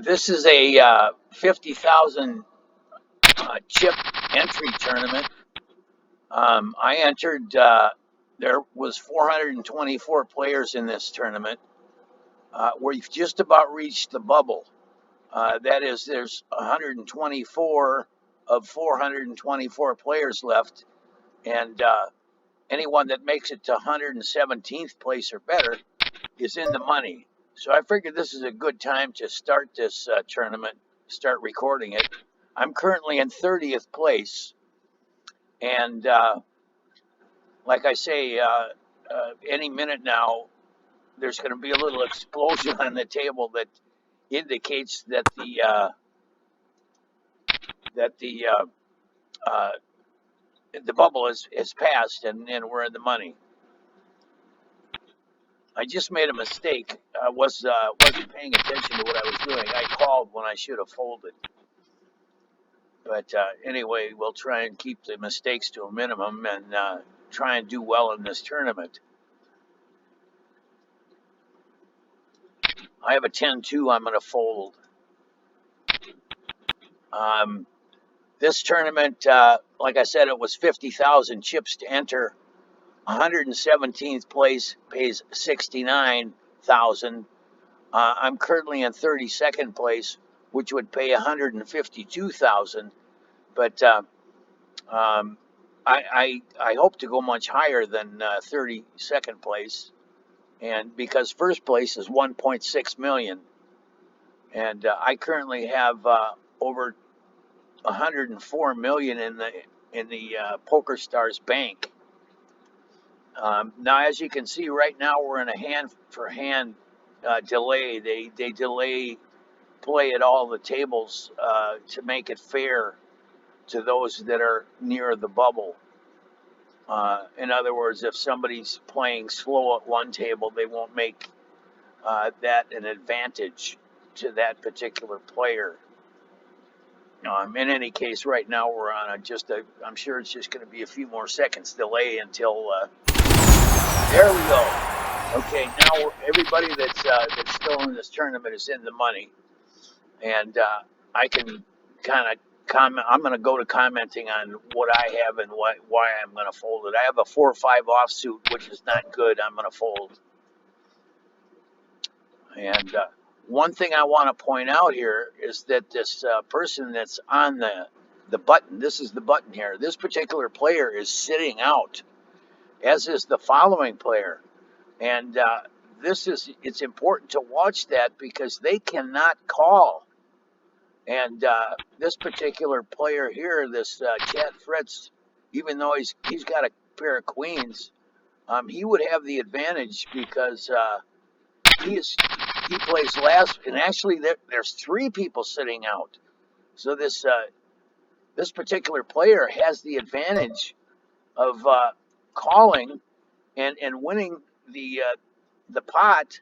This is a 50,000 chip entry tournament. I entered. There was 424 players in this tournament. We've just about reached the bubble. That is, there's 124 of 424 players left, and anyone that makes it to 117th place or better is in the money. So I figured this is a good time to start this tournament, start recording it. I'm currently in 30th place, and like I say, any minute now, there's going to be a little explosion on the table that indicates that uh, the bubble is passed and we're in the money. I just made a mistake. I wasn't paying attention to what I was doing. I called when I should have folded. But anyway, we'll try and keep the mistakes to a minimum and try and do well in this tournament. I have a 10-2 I'm going to fold. This tournament, like I said, it was 50,000 chips to enter. 117th place pays 69,000. I'm currently in 32nd place, which would pay 152,000. But I hope to go much higher than 32nd place, and because first place is 1.6 million, and I currently have over 104 million in the PokerStars bank. Now, as you can see, right now we're in a hand for hand delay. They delay play at all the tables to make it fair to those that are near the bubble. In other words, if somebody's playing slow at one table, they won't make that an advantage to that particular player. In any case, right now we're on I'm sure it's just going to be a few more seconds delay until, there we go. Okay, now everybody that's still in this tournament is in the money, and I can kind of comment. I'm going to go to commenting on what I have and why I'm going to fold it. I have a 4-5 offsuit, which is not good. I'm going to fold. And one thing I want to point out here is that this person that's on the button, this is the button here. This particular player is sitting out, as is the following player. And it's important to watch that because they cannot call. And this particular player here, this Chad Fritz, even though he's got a pair of queens, he would have the advantage because he plays last. And actually, there's three people sitting out. So this particular player has the advantage of calling and winning the pot,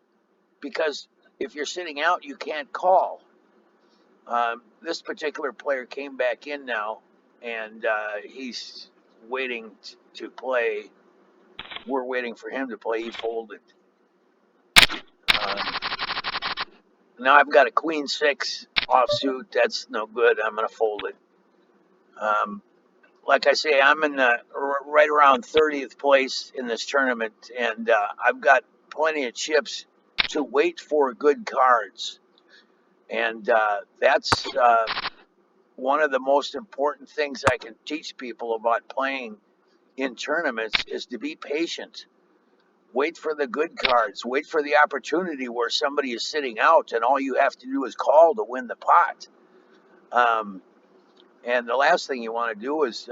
because if you're sitting out, you can't call. This particular player came back in now, and he's waiting to play. We're waiting for him to play. He folded. Now I've got a queen 6 offsuit. That's no good. I'm going to fold it. Like I say, I'm in right around 30th place in this tournament, and I've got plenty of chips to wait for good cards. And that's one of the most important things I can teach people about playing in tournaments is to be patient. Wait for the good cards. Wait for the opportunity where somebody is sitting out, and all you have to do is call to win the pot. And the last thing you want to do is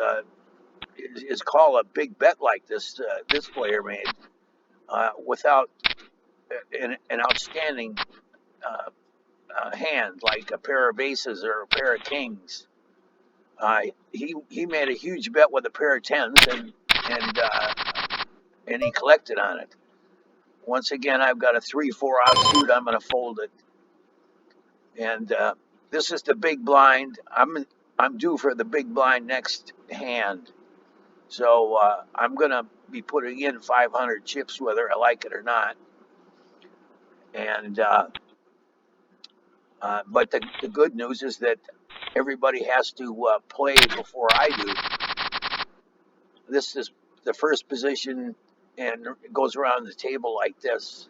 call a big bet like this player made without an outstanding hand, like a pair of aces or a pair of kings. He made a huge bet with a pair of tens, and he collected on it. Once again, I've got a 3-4 offsuit. I'm going to fold it. And this is the big blind. I'm due for the big blind next hand. So I'm going to be putting in 500 chips whether I like it or not. And But the good news is that everybody has to play before I do. This is the first position, and it goes around the table like this.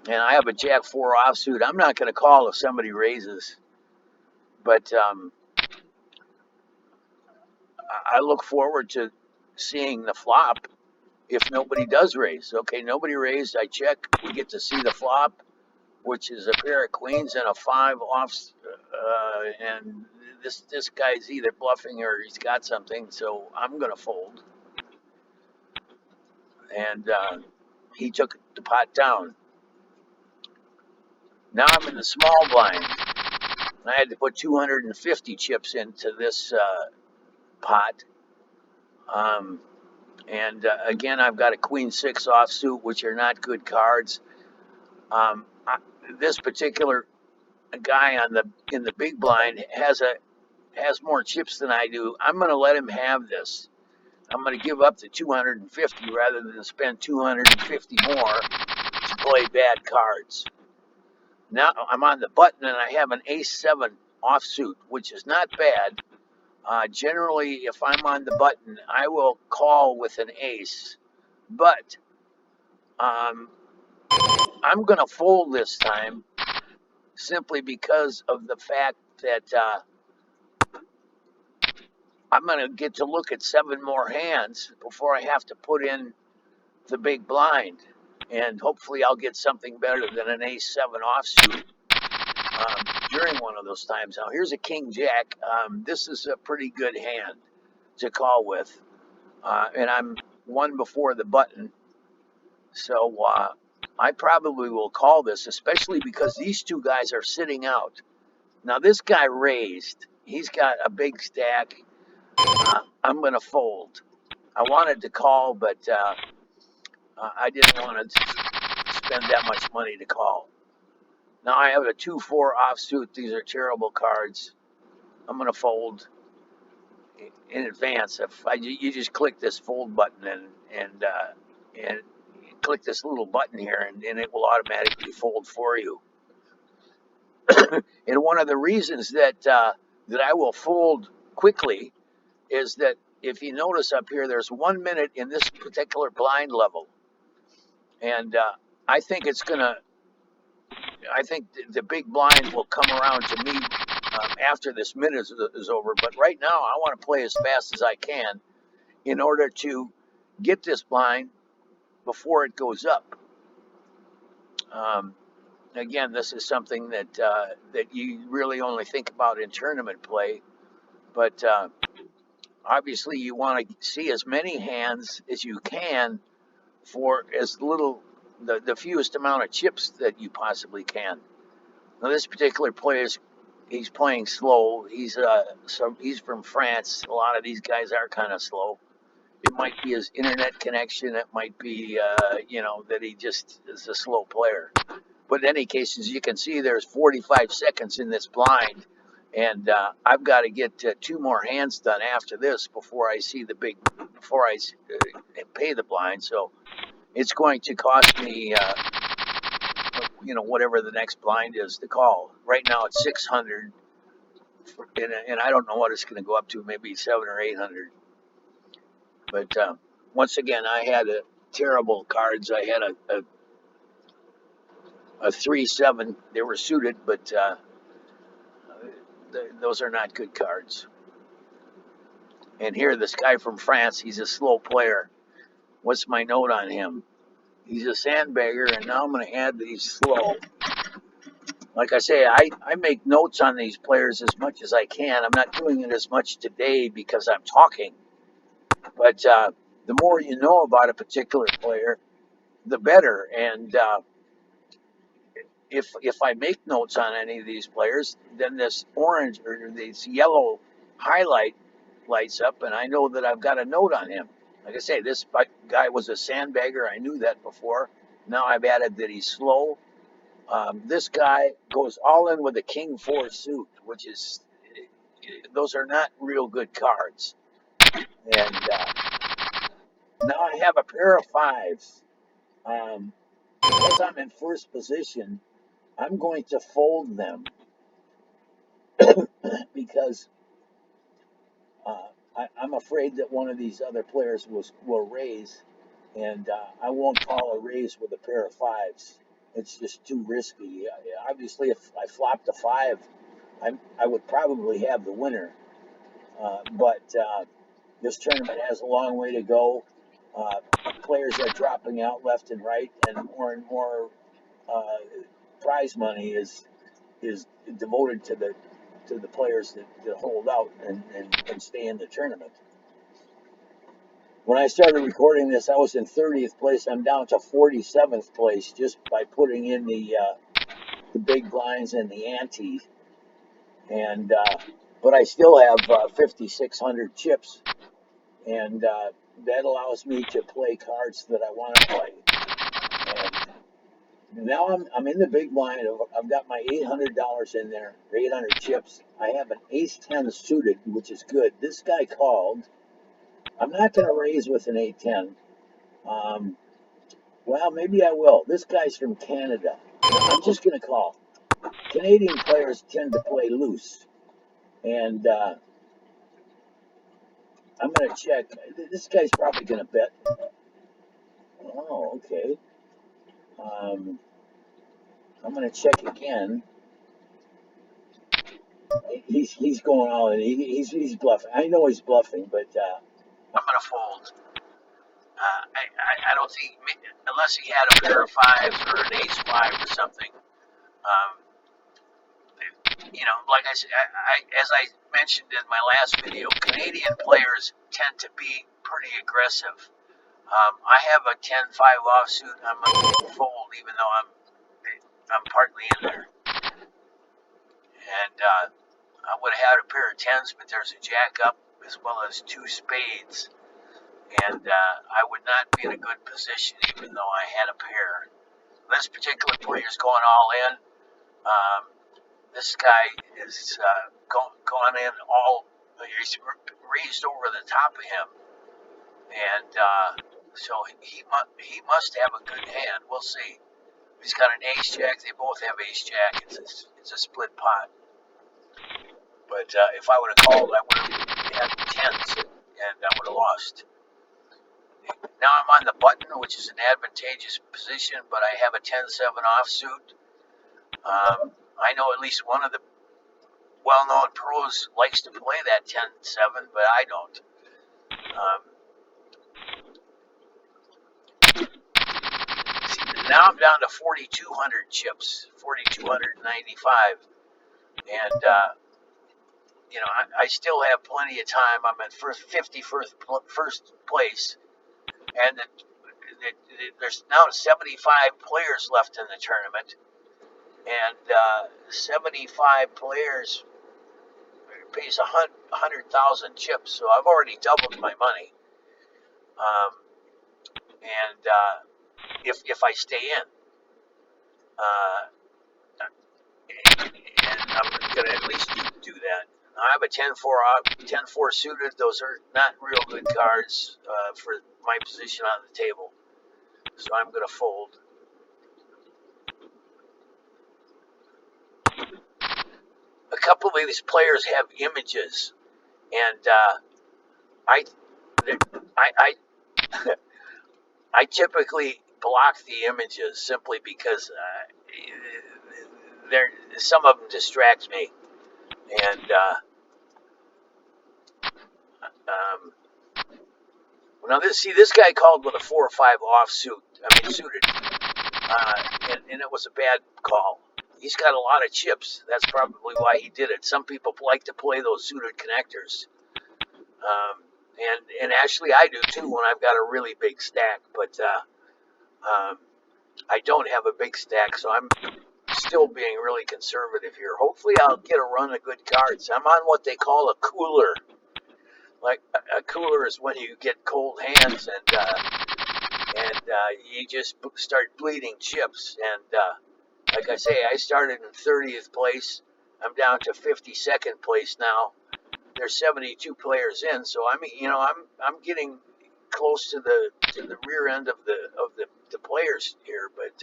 And I have a Jack 4 offsuit. I'm not going to call if somebody raises, but I look forward to seeing the flop if nobody does raise. Okay, nobody raised. I check. We get to see the flop, which is a pair of queens and a 5 off. And this guy's either bluffing or he's got something. So I'm going to fold. And he took the pot down. Now I'm in the small blind. I had to put 250 chips into this pot. And again, I've got a queen 6 offsuit, which are not good cards. This particular guy in the big blind has more chips than I do. I'm going to let him have this. I'm going to give up the 250 rather than spend 250 more to play bad cards. Now I'm on the button and I have an ace-7 offsuit, which is not bad. Generally, if I'm on the button, I will call with an ace, but I'm going to fold this time simply because of the fact that I'm going to get to look at 7 more hands before I have to put in the big blind. And hopefully I'll get something better than an ace-7 offsuit during one of those times. Now, here's a king-jack. This is a pretty good hand to call with. And I'm one before the button. So I probably will call this, especially because these two guys are sitting out. Now, this guy raised. He's got a big stack. I'm going to fold. I wanted to call, but I didn't want to spend that much money to call. Now I have a 2-4 offsuit. These are terrible cards. I'm going to fold in advance. If you just click this fold button and click this little button here, and it will automatically fold for you. And one of the reasons that I will fold quickly is that if you notice up here, there's 1 minute in this particular blind level, and I think it's gonna. I think the big blind will come around to me after this minute is over. But right now, I want to play as fast as I can in order to get this blind before it goes up. Again, this is something that you really only think about in tournament play, but obviously you want to see as many hands as you can for as little, the fewest amount of chips that you possibly can. Now, this particular player he's playing slow. He's from France. A lot of these guys are kind of slow. It might be his internet connection. It might be that he just is a slow player. But in any case, as you can see, there's 45 seconds in this blind, and I've got to get 2 more hands done after this before I pay the blind. So it's going to cost me, whatever the next blind is to call. Right now it's 600, and I don't know what it's going to go up to, maybe 700 or 800. But once again, I had terrible cards. I had a 3-7. They were suited, but those are not good cards. And here, this guy from France, he's a slow player. What's my note on him? He's a sandbagger, and now I'm going to add that he's slow. Like I say, I make notes on these players as much as I can. I'm not doing it as much today because I'm talking. But the more you know about a particular player, the better. And if I make notes on any of these players, then this orange or this yellow highlight lights up, and I know that I've got a note on him. Like I say, this guy was a sandbagger. I knew that before. Now I've added that he's slow. This guy goes all in with a king 4 suit, which is, those are not real good cards. And now I have a pair of 5s. Because I'm in first position, I'm going to fold them because I'm afraid that one of these other players will raise, and I won't call a raise with a pair of fives. It's just too risky. Obviously, if I flopped a five, I would probably have the winner. But this tournament has a long way to go. Uh, Players are dropping out left and right, and more uh, prize money is devoted to the players that hold out and stay in the tournament. When I started recording this, I was in 30th place. I'm down to 47th place just by putting in the big blinds and the ante, and but I still have 5,600 chips, and that allows me to play cards that I want to play. And now I'm in the big blind. I've got my $800 in there, 800 chips. I have an ace 10 suited, which is good. This guy called. I'm not going to raise with an 8-10. Um, well, maybe I will. This guy's from Canada. I'm just going to call. Canadian players tend to play loose, and I'm going to check. This guy's probably going to bet. Oh, okay. Um, I'm going to check again. He's going all in. He's bluffing. I know he's bluffing, but I'm going to fold. I don't think, unless he had a pair of fives or an ace five or something. Um, like I said, as I mentioned in my last video, Canadian players tend to be pretty aggressive. I have a 10-5 offsuit. I'm going to fold, even though I'm partly in there. And I would have had a pair of tens, but there's a jack up as well as two spades. And I would not be in a good position even though I had a pair. This particular player's going all in. Um, this guy is gone in all. He's raised over the top of him, and so he must have a good hand. We'll see. He's got an ace jack. They both have ace jack. It's a split pot. But if I would have called, I would have had tens, and I would have lost. Now I'm on the button, which is an advantageous position, but I have a 10-7 offsuit. I know at least one of the well-known pros likes to play that 10-7, but I don't. Now I'm down to 4,200 chips, 4,295, and I still have plenty of time. I'm at 51st place, and there's now 75 players left in the tournament, and 75 players pays 100,000 chips, so I've already doubled my money. And if I stay in, and I'm going to at least do that. I have a 10-4 suited. Those are not real good cards for my position on the table, so I'm going to fold. A couple of these players have images, and I I typically block the images simply because some of them distract me, and now this guy called with a 4 or 5 offsuit. I mean suited, and it was a bad call. He's got a lot of chips. That's probably why he did it. Some people like to play those suited connectors. And actually I do too when I've got a really big stack, but I don't have a big stack, so I'm still being really conservative here. Hopefully I'll get a run of good cards. I'm on what they call a cooler. Like a cooler is when you get cold hands and you just start bleeding chips. And like I say, I started in 30th place. I'm down to 52nd place now. There's 72 players in, so I'm getting close to the rear end of the players here, but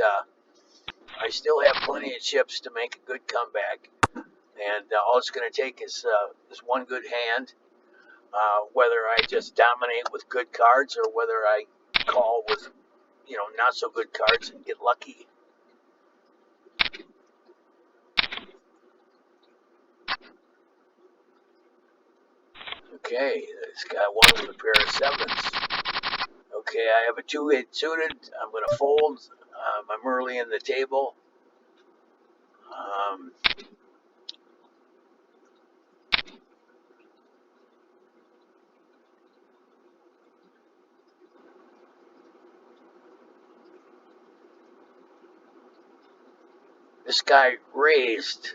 I still have plenty of chips to make a good comeback, and all it's going to take is one good hand. Whether I just dominate with good cards or whether I call with not so good cards and get lucky. Okay, this guy won with a pair of sevens. Okay, I have a 2-8 suited. I'm going to fold. I'm early in the table. Um, this guy raised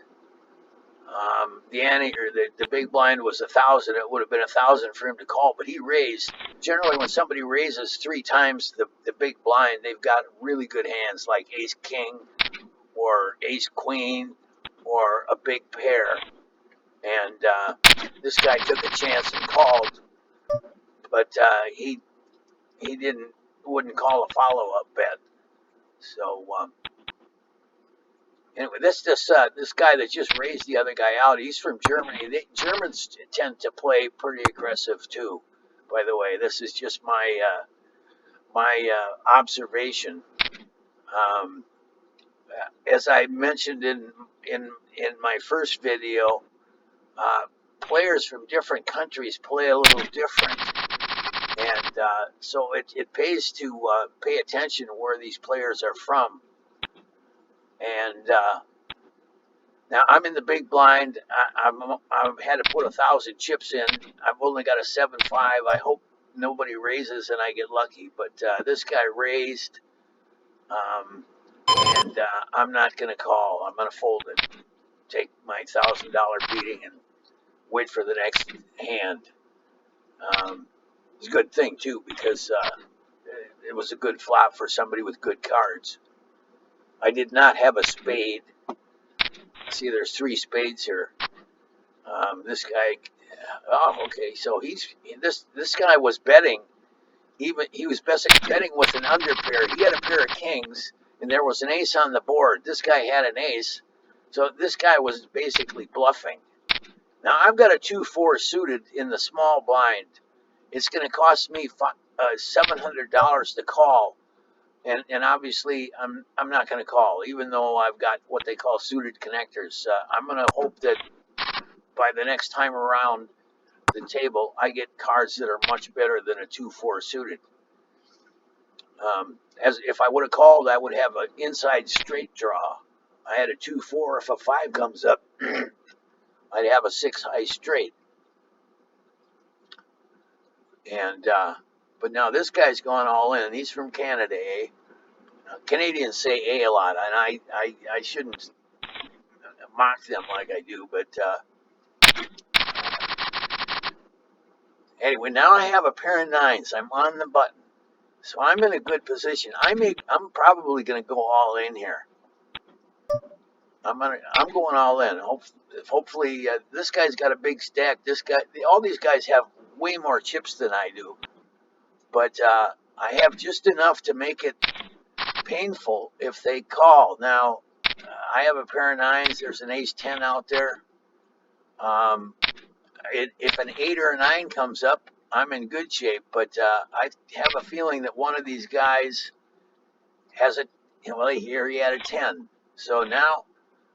the ante, or the big blind was 1,000. It would have been 1,000 for him to call, but he raised. Generally, when somebody raises 3 times the big blind, they've got really good hands like Ace King or Ace Queen or a big pair. And this guy took a chance and called, but he wouldn't call a follow up bet. So anyway, this guy that just raised the other guy out. He's from Germany. Germans tend to play pretty aggressive too. By the way, this is just my observation. Um, as I mentioned in my first video, players from different countries play a little different, and so it pays to pay attention to where these players are from. And now I'm in the big blind. I've had to put 1,000 chips in. I've only got a 7-5. I hope nobody raises and I get lucky. But this guy raised, and I'm not going to call. I'm going to fold it, take my $1,000 beating, and wait for the next hand. It's a good thing too because it was a good flop for somebody with good cards. I did not have a spade. See, there's 3 spades here. This guy, oh, okay. So this guy was betting. He was betting with an under pair. He had a pair of kings, and there was an ace on the board. This guy had an ace, so this guy was basically bluffing. Now I've got a 2-4 suited in the small blind. It's going to cost me $700 to call. And obviously, I'm not going to call, even though I've got what they call suited connectors. I'm going to hope that by the next time around the table, I get cards that are much better than a 2-4 suited. As if I would have called, I would have an inside straight draw. I had a 2-4. If a 5 comes up, I'd have a 6 high straight. And but now this guy's gone all in. He's from Canada, eh? Canadians say a lot, and I shouldn't mock them like I do, but anyway, now I have a pair of 9s. I'm on the button, so I'm in a good position. I'm probably going to go all in here. I'm going all in. Hopefully, this guy's got a big stack. All these guys have way more chips than I do, but I have just enough to make it painful if they call. Now, I have a pair of 9s. There's an ace 10 out there. If an 8 or a 9 comes up, I'm in good shape. But I have a feeling that one of these guys has well, here he had a 10. So now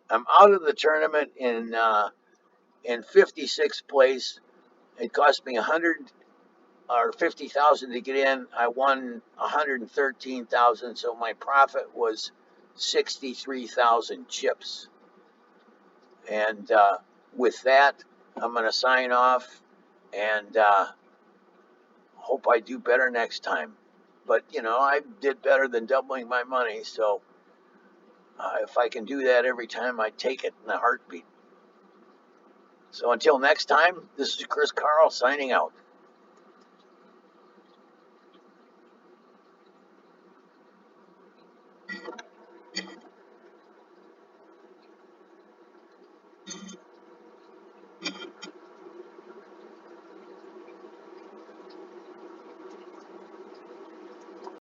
I'm out of the tournament in 56th place. It cost me 100 or 50,000 to get in. I won 113,000, so my profit was 63,000 chips. And with that, I'm going to sign off and hope I do better next time. But I did better than doubling my money, so if I can do that every time, I'd take it in a heartbeat. So until next time, this is Chris Carl signing out.